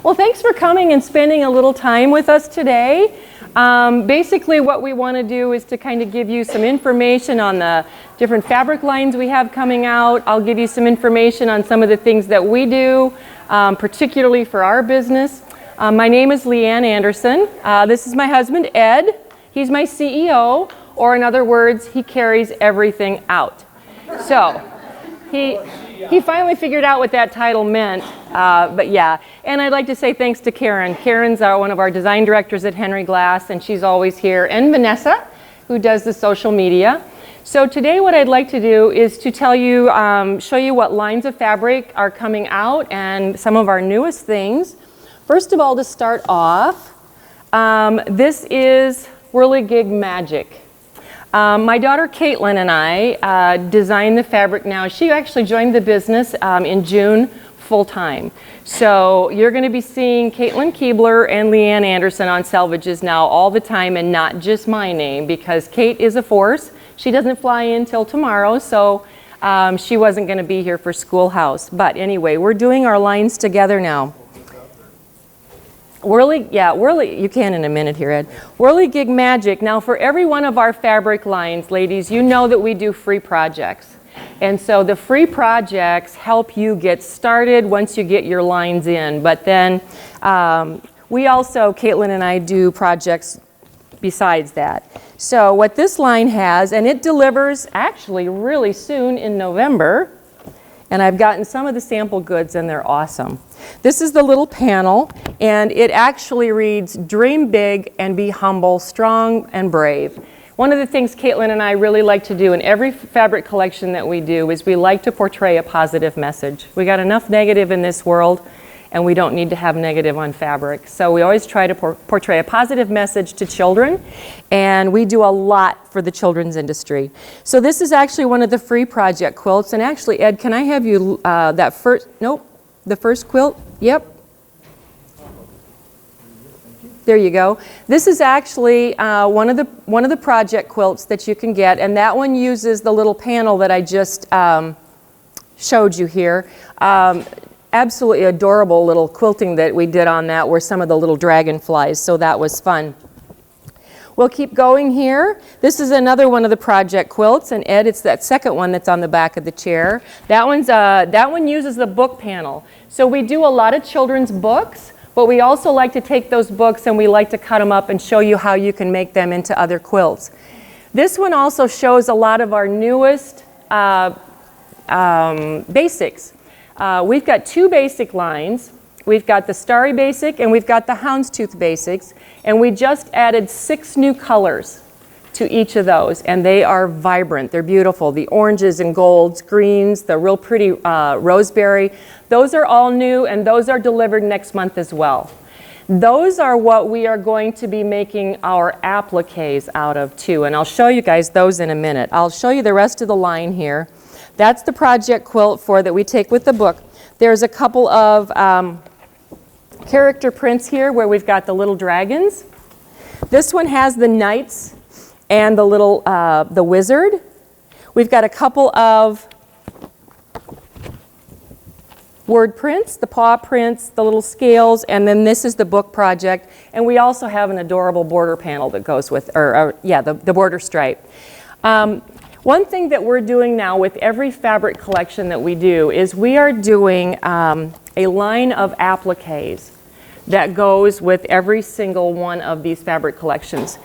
Well, thanks for coming and spending a little time with us today. Basically what we want to do is to kind of give you some information on the different fabric lines we have coming out. I'll give you some information on some of the things that we do, particularly for our business. My name is Leanne Anderson. This is my husband, Ed. He's my CEO, or in other words, he carries everything out. So he finally figured out what that title meant, but yeah. And I'd like to say thanks to Karen. Karen's one of our design directors at Henry Glass, and she's always here. And Vanessa, who does the social media. So today what I'd like to do is to tell you, show you what lines of fabric are coming out and some of our newest things. First of all, to start off, this is Whirligig Magic. My daughter Caitlin and I design the fabric now. She actually joined the business in June full-time. So you're going to be seeing Caitlin Keebler and Leanne Anderson on Selvages now all the time, and not just my name, because Kate is a force. She doesn't fly in till tomorrow, so she wasn't going to be here for Schoolhouse. But anyway, we're doing our lines together now. You can in a minute here, Ed. Whirligig Magic. Now, for every one of our fabric lines, ladies, you know that we do free projects. And so the free projects help you get started once you get your lines in. But then we also, Caitlin and I, do projects besides that. So what this line has, and it delivers actually really soon in November, and I've gotten some of the sample goods and they're awesome. This is the little panel, and it actually reads, "Dream big and be humble, strong and brave." One of the things Caitlin and I really like to do in every fabric collection that we do is we like to portray a positive message. We got enough negative in this world, and we don't need to have negative on fabric. So we always try to portray a positive message to children, and we do a lot for the children's industry. So this is actually one of the free project quilts, and actually, Ed, can I have you, the first quilt? Yep. There you go. This is actually one of the project quilts that you can get, and that one uses the little panel that I just showed you here. Absolutely adorable little quilting that we did on that were some of the little dragonflies, so that was fun. We'll keep going here. This is another one of the project quilts, and Ed, it's that second one that's on the back of the chair. That one uses the book panel. So we do a lot of children's books, but we also like to take those books and we like to cut them up and show you how you can make them into other quilts. This one also shows a lot of our newest basics. We've got two basic lines. We've got the Starry Basic and we've got the Houndstooth Basics, and we just added 6 new colors to each of those, and they are vibrant. They're beautiful. The oranges and golds, greens, the real pretty roseberry. Those are all new, and those are delivered next month as well. Those are what we are going to be making our appliques out of too, and I'll show you guys those in a minute. I'll show you the rest of the line here. That's the project quilt that we take with the book. There's a couple of character prints here where we've got the little dragons. This one has the knights and the little the wizard. We've got a couple of word prints, the paw prints, the little scales, and then this is the book project. And we also have an adorable border panel that goes with, the border stripe. One thing that we're doing now with every fabric collection that we do is we are doing a line of appliques that goes with every single one of these fabric collections.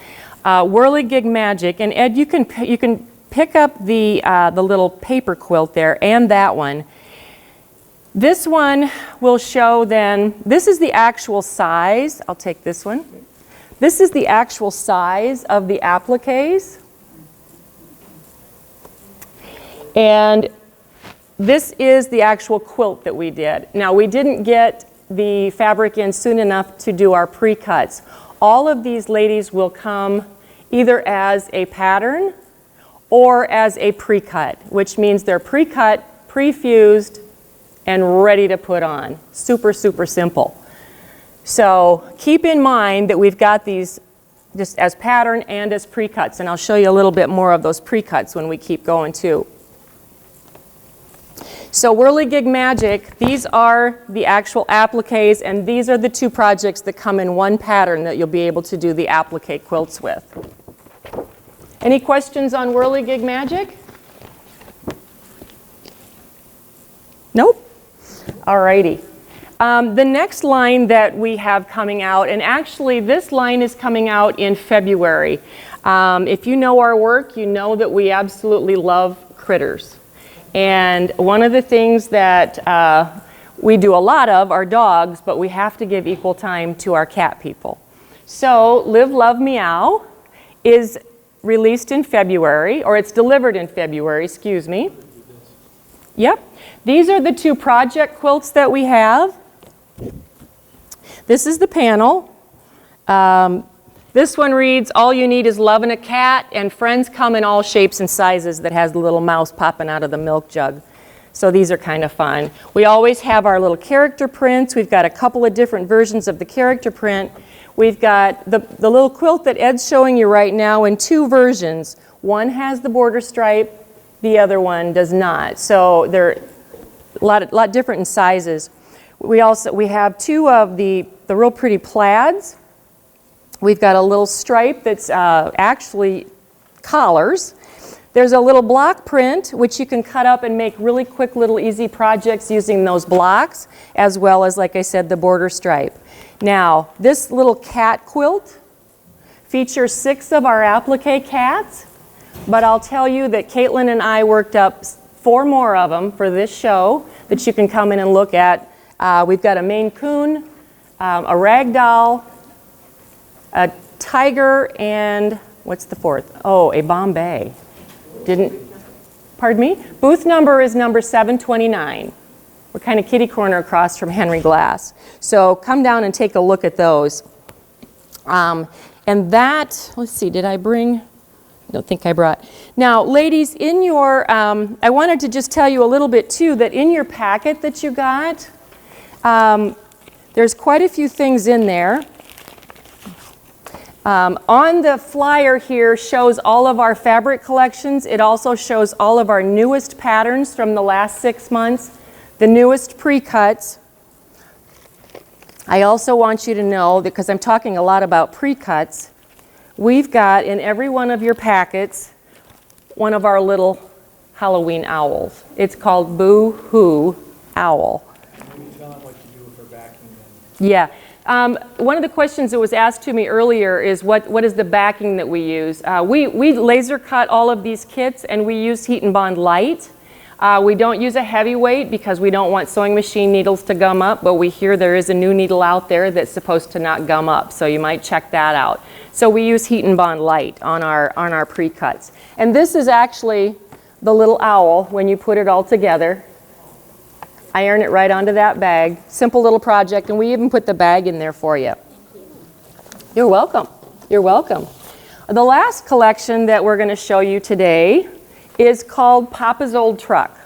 Whirligig Magic, and Ed, you can pick up the little paper quilt there and that one. This one will show then, this is the actual size. I'll take this one. This is the actual size of the appliques. And this is the actual quilt that we did. Now, we didn't get the fabric in soon enough to do our pre-cuts. All of these ladies will come either as a pattern or as a pre-cut, which means they're pre-cut, pre-fused, and ready to put on. Super, super simple. So keep in mind that we've got these just as pattern and as pre-cuts, and I'll show you a little bit more of those pre-cuts when we keep going too. So Whirligig Magic, these are the actual appliques, and these are the two projects that come in one pattern that you'll be able to do the applique quilts with. Any questions on Whirligig Magic? Nope? Alrighty. The next line that we have coming out, and actually this line is coming out in February. If you know our work, you know that we absolutely love critters. And one of the things that we do a lot of are dogs, but we have to give equal time to our cat people. So Live, Love, Meow is released in February, or it's delivered in February, excuse me. Yep. These are the two project quilts that we have. This is the panel. This one reads, all you need is love and a cat, and friends come in all shapes and sizes, that has the little mouse popping out of the milk jug. So these are kind of fun. We always have our little character prints. We've got a couple of different versions of the character print. We've got the little quilt that Ed's showing you right now in two versions. One has the border stripe, the other one does not. So they're a lot different in sizes. We have two of the real pretty plaids. We've got a little stripe that's actually collars. There's a little block print, which you can cut up and make really quick little easy projects using those blocks, as well as, like I said, the border stripe. Now, this little cat quilt features 6 of our applique cats, but I'll tell you that Caitlin and I worked up 4 more of them for this show that you can come in and look at. We've got a Maine Coon, a Ragdoll, a Tiger, and what's the 4th? Oh, a Bombay. Pardon me? Booth number is number 729. We're kind of kitty corner across from Henry Glass. So come down and take a look at those. And that, let's see, did I bring? I don't think I brought. Now, ladies, in your, I wanted to just tell you a little bit too, that in your packet that you got, there's quite a few things in there. On the flyer here shows all of our fabric collections. It also shows all of our newest patterns from the last 6 months, the newest pre-cuts. I also want you to know, because I'm talking a lot about pre-cuts, we've got in every one of your packets one of our little Halloween owls. It's called Boo Hoo Owl. Can you tell them what you do for backing them? Yeah. One of the questions that was asked to me earlier is what is the backing that we use? We laser cut all of these kits, and we use Heat and Bond light. We don't use a heavyweight because we don't want sewing machine needles to gum up, but we hear there is a new needle out there that's supposed to not gum up, so you might check that out. So we use Heat and Bond light on our pre-cuts. And this is actually the little owl when you put it all together. Iron it right onto that bag. Simple little project, and we even put the bag in there for you. You're welcome. You're welcome. The last collection that we're going to show you today is called Papa's Old Truck.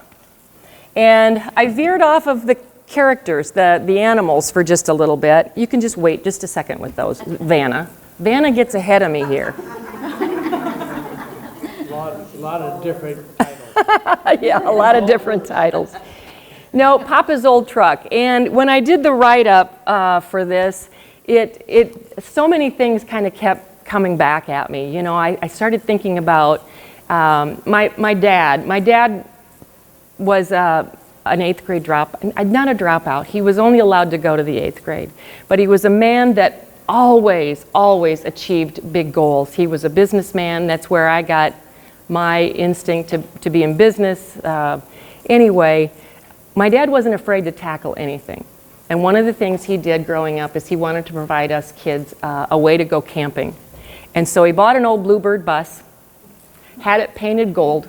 And I veered off of the characters, the animals, for just a little bit. You can just wait just a second with those. Vanna gets ahead of me here. A lot of different titles. Yeah, a lot of different titles. No, Papa's Old Truck. And when I did the write-up for this, so many things kind of kept coming back at me. You know, I started thinking about my dad. My dad was an 8th grade not a dropout. He was only allowed to go to the 8th grade. But he was a man that always achieved big goals. He was a businessman. That's where I got my instinct to be in business. Anyway, my dad wasn't afraid to tackle anything. And one of the things he did growing up is he wanted to provide us kids a way to go camping. And so he bought an old Bluebird bus, had it painted gold,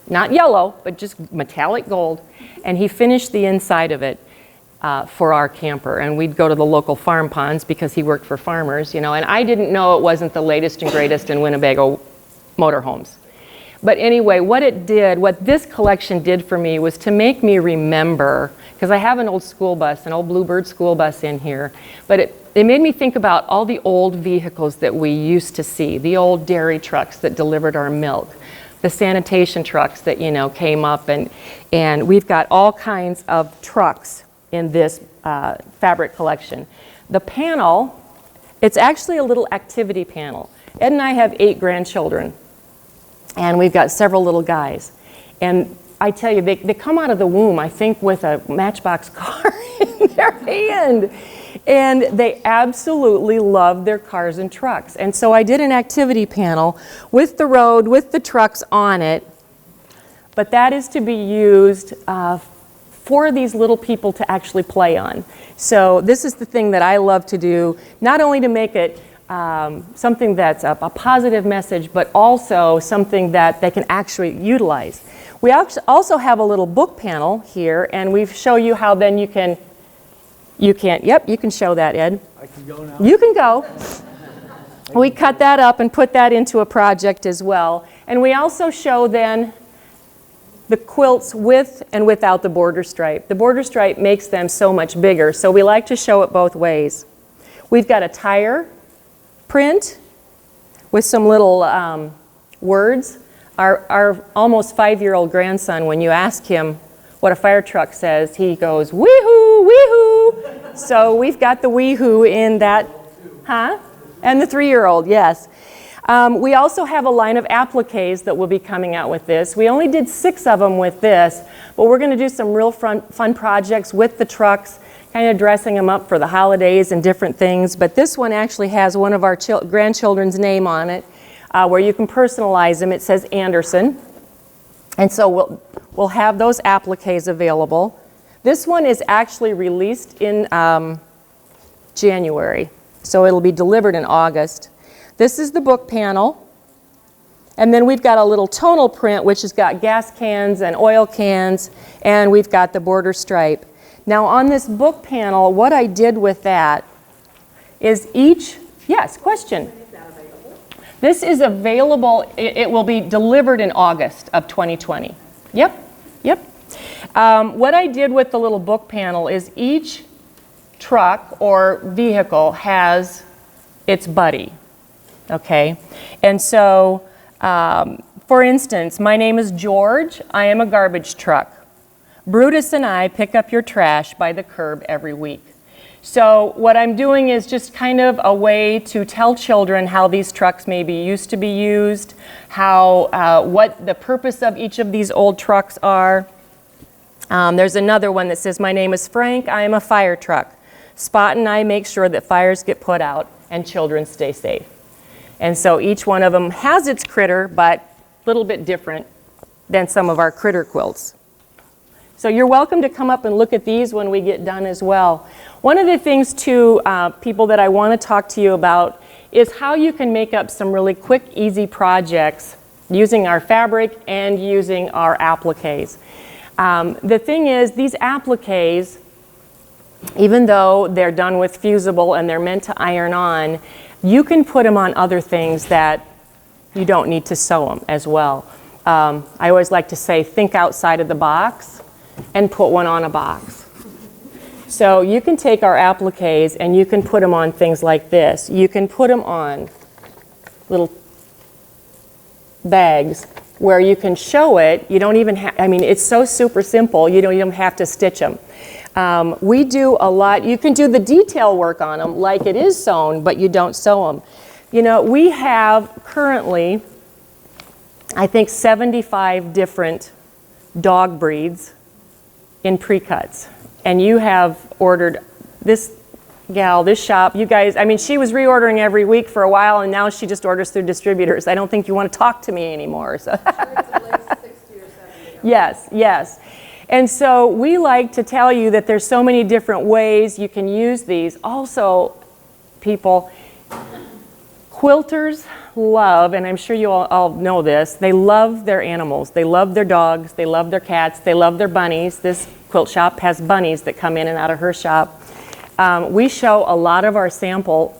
not yellow, but just metallic gold, and he finished the inside of it for our camper. And we'd go to the local farm ponds because he worked for farmers, you know, and I didn't know it wasn't the latest and greatest in Winnebago motorhomes. But anyway, what this collection did for me was to make me remember, because I have an old school bus, an old Bluebird school bus in here, but it made me think about all the old vehicles that we used to see, the old dairy trucks that delivered our milk, the sanitation trucks that, came up, and we've got all kinds of trucks in this fabric collection. The panel, it's actually a little activity panel. Ed and I have 8 grandchildren, and we've got several little guys. And I tell you, they come out of the womb, I think, with a Matchbox car in their hand. And they absolutely love their cars and trucks. And so I did an activity panel with the road, with the trucks on it. But that is to be used for these little people to actually play on. So this is the thing that I love to do, not only to make it something that's a positive message, but also something that they can actually utilize. We also have a little book panel here, and we show you how then you can show that, Ed. I can go now? You can go. We cut that up and put that into a project as well. And we also show then the quilts with and without the border stripe. The border stripe makes them so much bigger, so we like to show it both ways. We've got a tire print with some little words. Our almost 5-year-old grandson, when you ask him what a fire truck says, he goes, wee-hoo, wee-hoo. So we've got the wee-hoo in that, huh? And the 3-year-old, yes. We also have a line of appliques that will be coming out with this. We only did 6 of them with this, but we're going to do some real fun projects with the trucks, kind of dressing them up for the holidays and different things. But this one actually has one of our grandchildren's name on it, where you can personalize them. It says Anderson. And so we'll have those appliques available. This one is actually released in January, so it'll be delivered in August. This is the book panel. And then we've got a little tonal print, which has got gas cans and oil cans, and we've got the border stripe. Now on this book panel, what I did with that is yes, question. This is available, it will be delivered in August of 2020. Yep. What I did with the little book panel is each truck or vehicle has its buddy, okay? And so, for instance, my name is George. I am a garbage truck. Brutus and I pick up your trash by the curb every week. So what I'm doing is just kind of a way to tell children how these trucks maybe used to be used, what the purpose of each of these old trucks are. There's another one that says, my name is Frank, I am a fire truck. Spot and I make sure that fires get put out and children stay safe. And so each one of them has its critter, but a little bit different than some of our critter quilts. So you're welcome to come up and look at these when we get done as well. One of the things too, people, that I want to talk to you about is how you can make up some really quick, easy projects using our fabric and using our appliques. The thing is, these appliques, even though they're done with fusible and they're meant to iron on, you can put them on other things that you don't need to sew them as well. I always like to say, think outside of the box and put one on a box. So you can take our appliques and you can put them on things like this. You can put them on little bags where you can show it. You don't even have, it's so super simple, you don't even have to stitch them. We do a lot. You can do the detail work on them like it is sewn, but you don't sew them. We have currently, I think, 75 different dog breeds in pre-cuts. And you have ordered this gal, this shop, you guys, she was reordering every week for a while, and now she just orders through distributors. I don't think you want to talk to me anymore. So. Yes. And so we like to tell you that there's so many different ways you can use these. Also, people, quilters love, and I'm sure you all know this, they love their animals. They love their dogs, they love their cats, they love their bunnies. This quilt shop has bunnies that come in and out of her shop. We show a lot of our sample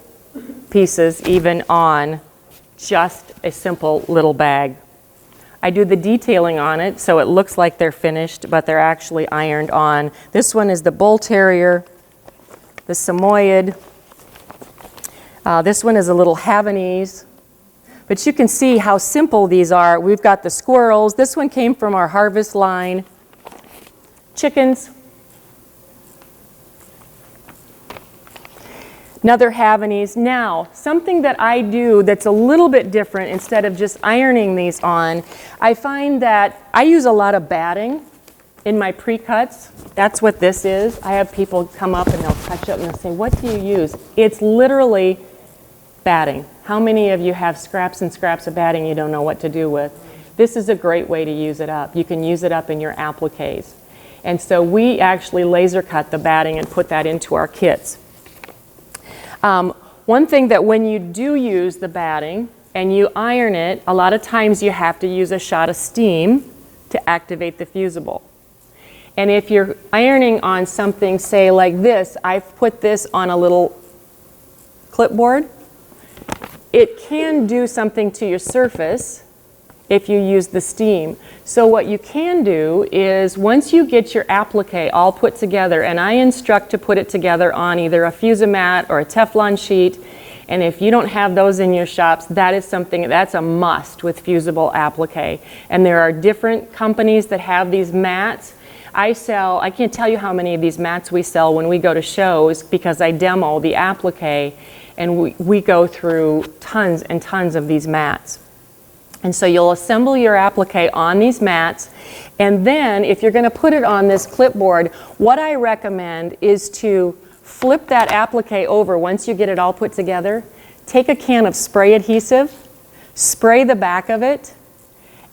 pieces even on just a simple little bag. I do the detailing on it so it looks like they're finished, but they're actually ironed on. This one is the Bull Terrier, the Samoyed. This one is a little Havanese. But you can see how simple these are. We've got the squirrels. This one came from our harvest line. Chickens. Another Havanese. Now, something that I do that's a little bit different instead of just ironing these on, I find that I use a lot of batting in my pre-cuts. That's what this is. I have people come up and they'll touch up and they'll say, what do you use? It's literally batting. How many of you have scraps and scraps of batting you don't know what to do with? This is a great way to use it up. You can use it up in your appliques. And so we actually laser cut the batting and put that into our kits. One thing that when you do use the batting and you iron it, a lot of times you have to use a shot of steam to activate the fusible. And if you're ironing on something, say like this, I've put this on a little clipboard. It can do something to your surface if you use the steam. So what you can do is once you get your applique all put together, and I instruct to put it together on either a Fusimat or a Teflon sheet, and if you don't have those in your shops, that is something that's a must with fusible applique. And there are different companies that have these mats. I can't tell you how many of these mats we sell when we go to shows because I demo the applique, and we go through tons and tons of these mats. And so you'll assemble your applique on these mats, and then if you're going to put it on this clipboard, what I recommend is to flip that applique over once you get it all put together, take a can of spray adhesive, spray the back of it,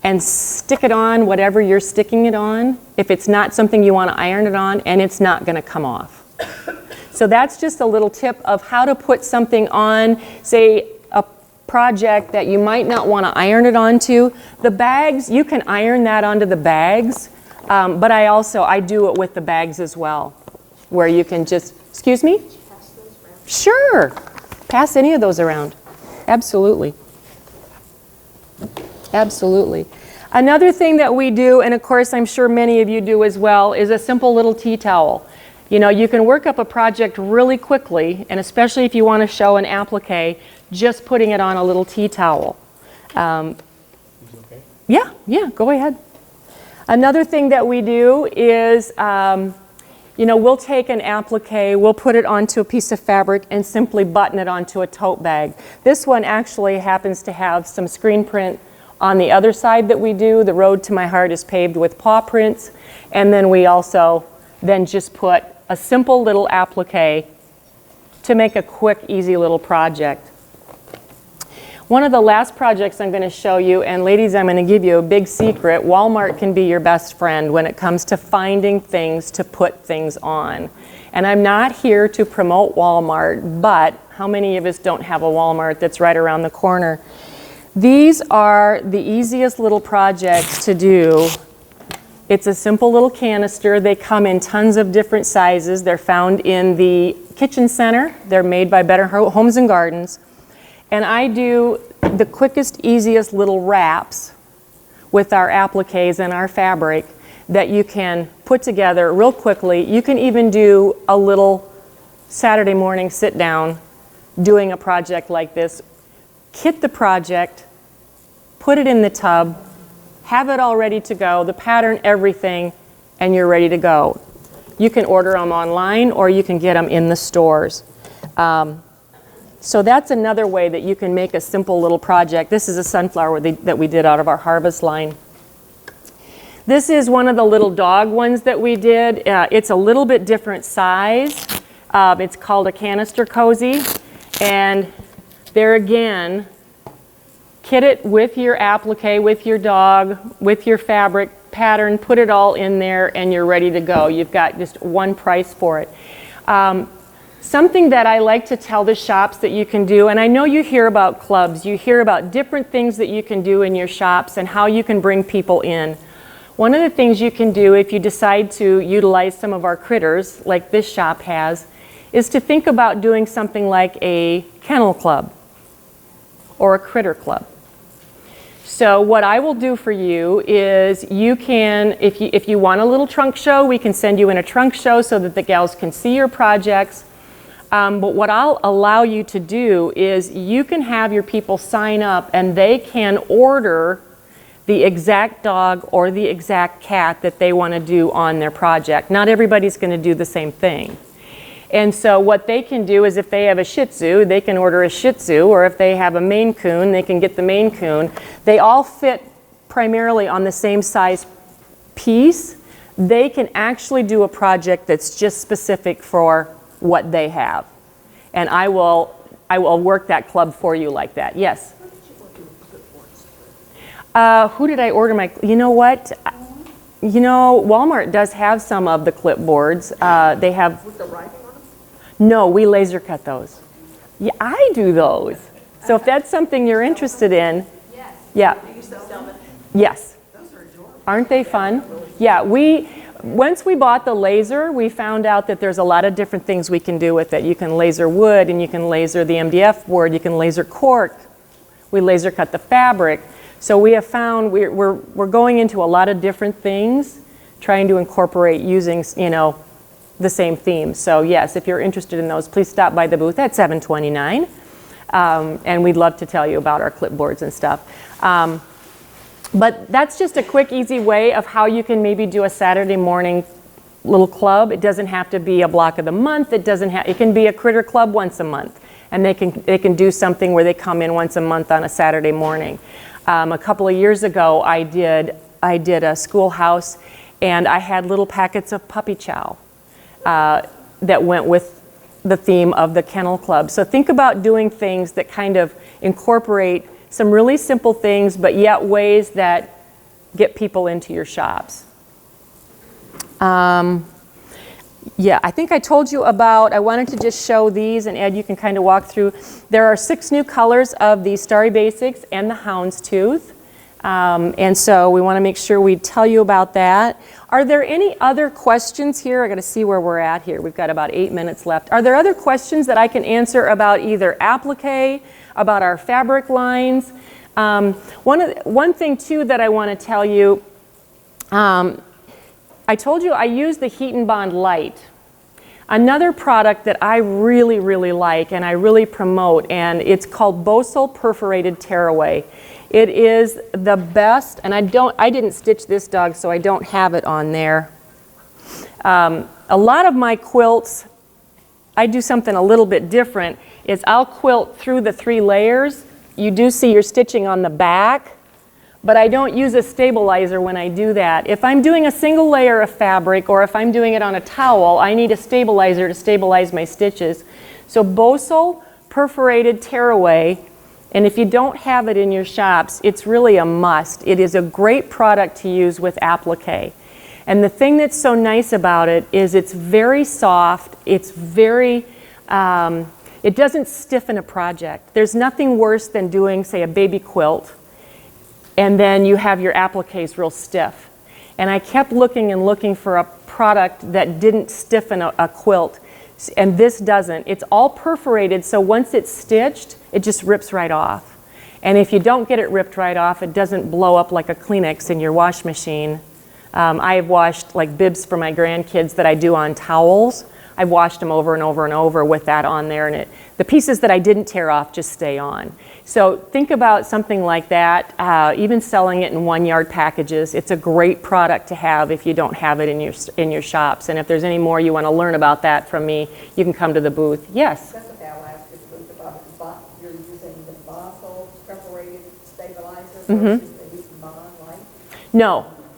and stick it on whatever you're sticking it on if it's not something you want to iron it on, and it's not going to come off. So that's just a little tip of how to put something on, say, a project that you might not want to iron it onto. The bags, you can iron that onto the bags, but I do it with the bags as well, where you can just, excuse me? Pass those around. Sure. Pass any of those around. Absolutely. Absolutely. Another thing that we do, and of course I'm sure many of you do as well, is a simple little tea towel. You know, you can work up a project really quickly, and especially if you want to show an applique, just putting it on a little tea towel. Okay. Yeah, go ahead. Another thing that we do is, we'll take an applique, we'll put it onto a piece of fabric and simply button it onto a tote bag. This one actually happens to have some screen print on the other side that we do. The road to my heart is paved with paw prints, and then we also then just put a simple little applique to make a quick, easy little project. One of the last projects I'm going to show you, and ladies, I'm going to give you a big secret. Walmart can be your best friend when it comes to finding things to put things on. And I'm not here to promote Walmart, but how many of us don't have a Walmart that's right around the corner? These are the easiest little projects to do. It's a simple little canister. They come in tons of different sizes. They're found in the kitchen center. They're made by Better Homes and Gardens. And I do the quickest, easiest little wraps with our appliques and our fabric that you can put together real quickly. You can even do a little Saturday morning sit down doing a project like this. Kit the project, put it in the tub, have it all ready to go, the pattern, everything, and you're ready to go. You can order them online or you can get them in the stores. So that's another way that you can make a simple little project. This is a sunflower that we did out of our harvest line. This is one of the little dog ones that we did. It's a little bit different size. It's called a canister cozy. And there again, kit it with your applique, with your dog, with your fabric pattern, put it all in there, and you're ready to go. You've got just one price for it. Something that I like to tell the shops that you can do, and I know you hear about clubs, you hear about different things that you can do in your shops and how you can bring people in. One of the things you can do if you decide to utilize some of our critters, like this shop has, is to think about doing something like a kennel club or a critter club. So what I will do for you is you can, if you want a little trunk show, we can send you in a trunk show so that the gals can see your projects. But what I'll allow you to do is you can have your people sign up and they can order the exact dog or the exact cat that they want to do on their project. Not everybody's going to do the same thing. And so what they can do is if they have a Shih Tzu, they can order a Shih Tzu, or if they have a Maine Coon, they can get the Maine Coon. They all fit primarily on the same size piece. They can actually do a project that's just specific for what they have. And I will work that club for you like that. Yes? Who did I order my, you know what? You know, Walmart does have some of the clipboards. They have. With the writing on them? No, we laser cut those. Yeah, I do those. So if that's something you're interested in. Yes. Yeah. Do you sell them? Yes. Those are adorable. Aren't they fun? Yeah, once we bought the laser, we found out that there's a lot of different things we can do with it. You can laser wood, and you can laser the MDF board, you can laser cork. We laser cut the fabric. So we have found we're going into a lot of different things, trying to incorporate using, you know, the same theme. So yes, if you're interested in those, please stop by the booth at 729. And we'd love to tell you about our clipboards and stuff. But that's just a quick, easy way of how you can maybe do a Saturday morning little club. It doesn't have to be a block of the month. It can be a critter club once a month. And they can do something where they come in once a month on a Saturday morning. A couple of years ago, I did a schoolhouse, and I had little packets of puppy chow that went with the theme of the kennel club. So think about doing things that kind of incorporate some really simple things, but yet ways that get people into your shops. Yeah, I think I told you about, I wanted to just show these, and Ed, you can kind of walk through. There are 6 new colors of the Starry Basics and the Houndstooth. And so we want to make sure we tell you about that. Are there any other questions here? I got to see where we're at here. We've got about 8 minutes left. Are there other questions that I can answer about either applique, about our fabric lines? One thing too that I want to tell you, I told you I use the Heat and Bond Light. Another product that I really, really like and I really promote, and it's called Bosal Perforated Tearaway. It is the best, and I didn't stitch this dog, so I don't have it on there. A lot of my quilts, I do something a little bit different, is I'll quilt through the 3 layers. You do see your stitching on the back, but I don't use a stabilizer when I do that. If I'm doing a single layer of fabric, or if I'm doing it on a towel, I need a stabilizer to stabilize my stitches. So Bosal Perforated Tearaway, and if you don't have it in your shops, it's really a must. It is a great product to use with applique. And the thing that's so nice about it is it's very soft, it's very, it doesn't stiffen a project. There's nothing worse than doing, say, a baby quilt, and then you have your appliques real stiff. And I kept looking and looking for a product that didn't stiffen a quilt, and this doesn't. It's all perforated, so once it's stitched, it just rips right off. And if you don't get it ripped right off, it doesn't blow up like a Kleenex in your wash machine. I have washed like bibs for my grandkids that I do on towels. I've washed them over and over and over with that on there, and the pieces that I didn't tear off just stay on. So think about something like that, even selling it in 1-yard packages. It's a great product to have if you don't have it in your shops. And if there's any more you want to learn about that from me, you can come to the booth. Yes? That's what I'll ask is about you're using the Bosal Perforated Stabilizer versus the Heat and Bond Light?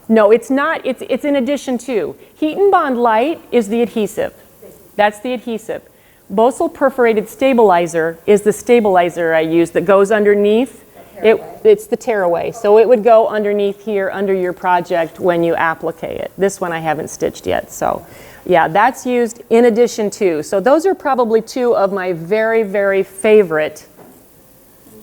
No, it's not. It's in addition to. Heat and Bond Light is the adhesive. That's the adhesive. Bosal Perforated Stabilizer is the stabilizer I use that goes underneath. It's the tearaway. So it would go underneath here under your project when you applique it. This one I haven't stitched yet. So yeah, that's used in addition to. So those are probably 2 of my very, very favorite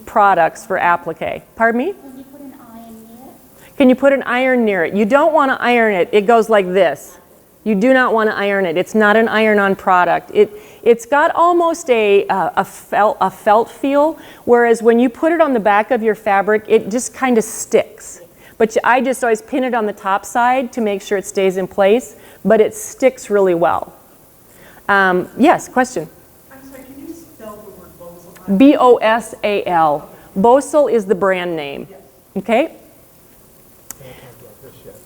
products for applique. Pardon me? Can you put an iron near it? Can you put an iron near it? You don't want to iron it. It goes like this. You do not want to iron it. It's not an iron-on product. It's got almost a felt feel, whereas when you put it on the back of your fabric, it just kind of sticks. But I just always pin it on the top side to make sure it stays in place, but it sticks really well. Yes, question? I'm spell the word Bosal? B-O-S-A-L. Bosal is the brand name. Okay?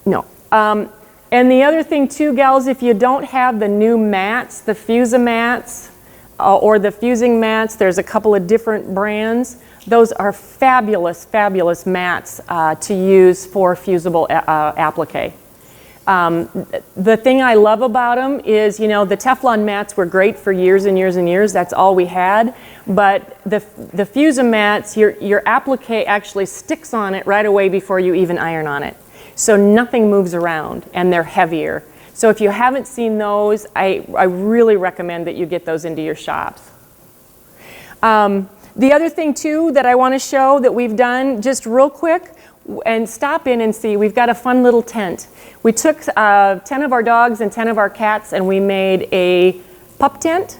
No. And the other thing too, gals, if you don't have the new mats, the Fusa mats, or the fusing mats, there's a couple of different brands. Those are fabulous, fabulous mats to use for fusible applique. The thing I love about them is, you know, the Teflon mats were great for years and years and years. That's all we had. But the Fusa mats, your applique actually sticks on it right away before you even iron on it. So nothing moves around, and they're heavier. So if you haven't seen those, I really recommend that you get those into your shops. The other thing too that I want to show that we've done just real quick, and stop in and see, we've got a fun little tent. We took 10 of our dogs and 10 of our cats and we made a pup tent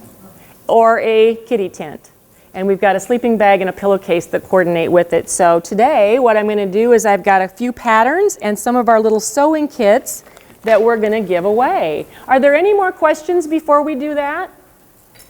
or a kitty tent. And we've got a sleeping bag and a pillowcase that coordinate with it. So today what I'm going to do is I've got a few patterns and some of our little sewing kits that we're going to give away. Are there any more questions before we do that?